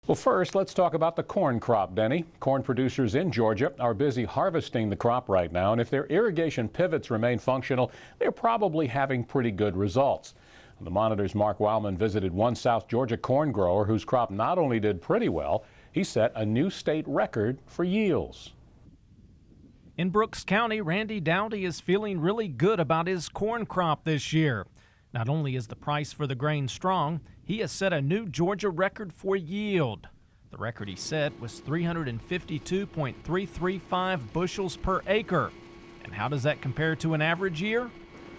Well, first, let's talk about the corn crop, Denny. Corn producers in Georgia are busy harvesting the crop right now, and if their irrigation pivots remain functional, they're probably having pretty good results. The Monitor's Mark Wildman visited one South Georgia corn grower whose crop not only did pretty well, he set a new state record for yields. In Brooks County, Randy Dowdy is feeling really good about his corn crop this year. Not only is the price for the grain strong, he has set a new Georgia record for yield. The record he set was 352.335 bushels per acre. And how does that compare to an average year?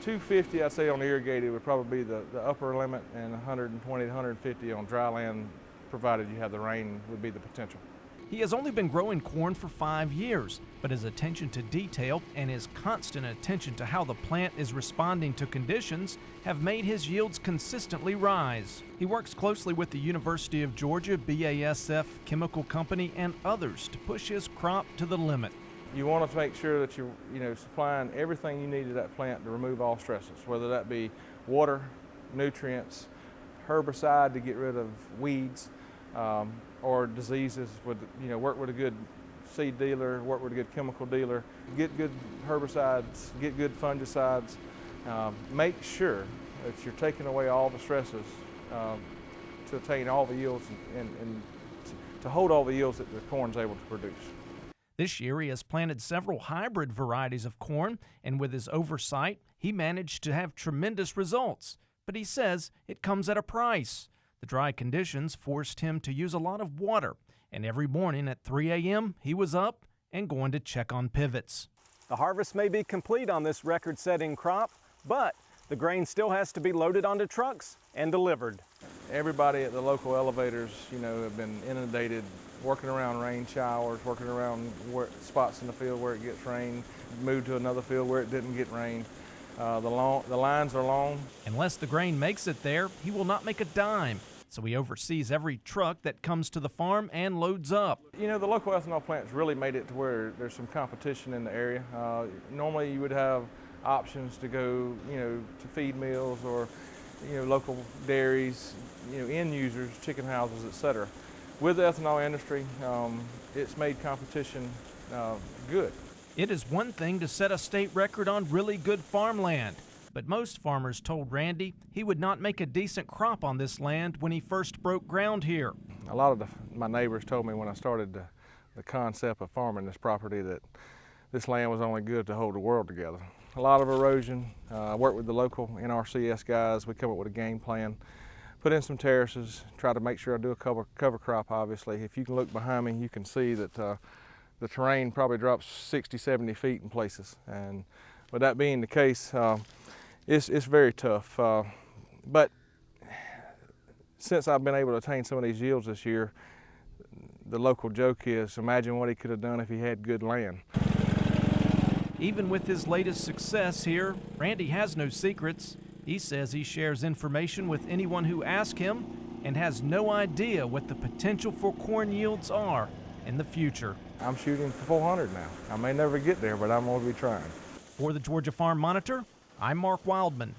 250, I'd say, on irrigated would probably be the upper limit, and 120 to 150 on dry land, provided you have the rain, would be the potential. He has only been growing corn for 5 years, but his attention to detail and his constant attention to how the plant is responding to conditions have made his yields consistently rise. He works closely with the University of Georgia, BASF Chemical Company, and others to push his crop to the limit. You want to make sure that you're supplying everything you need to that plant to remove all stresses, whether that be water, nutrients, herbicide to get rid of weeds, or diseases. Work with a good seed dealer, work with a good chemical dealer, get good herbicides, get good fungicides. Make sure that you're taking away all the stresses to attain all the yields and to hold all the yields that the corn's able to produce. This year he has planted several hybrid varieties of corn, and with his oversight, he managed to have tremendous results. But he says it comes at a price. The dry conditions forced him to use a lot of water, and every morning at 3 a.m. he was up and going to check on pivots. The harvest may be complete on this record-setting crop, but the grain still has to be loaded onto trucks and delivered. Everybody at the local elevators, have been inundated, working around rain showers, working around spots in the field where it gets rain, moved to another field where it didn't get rain. The lines are long. Unless the grain makes it there, he will not make a dime. So he oversees every truck that comes to the farm and loads up. The local ethanol plant's really made it to where there's some competition in the area. Normally you would have options to go, to feed mills or, local dairies, end users, chicken houses, etc. With the ethanol industry, it's made competition good. It is one thing to set a state record on really good farmland, but most farmers told Randy he would not make a decent crop on this land when he first broke ground here. A lot of my neighbors told me when I started the concept of farming this property that this land was only good to hold the world together. A lot of erosion. I worked with the local NRCS guys. We come up with a game plan, put in some terraces, try to make sure I do a cover crop, obviously. If you can look behind me, you can see that the terrain probably drops 60, 70 feet in places. And with that being the case, it's very tough. But since I've been able to attain some of these yields this year, the local joke is, imagine what he could have done if he had good land. Even with his latest success here, Randy has no secrets. He says he shares information with anyone who asks him and has no idea what the potential for corn yields are in the future. I'm shooting for 400 now. I may never get there, but I'm going to be trying. For the Georgia Farm Monitor, I'm Mark Wildman.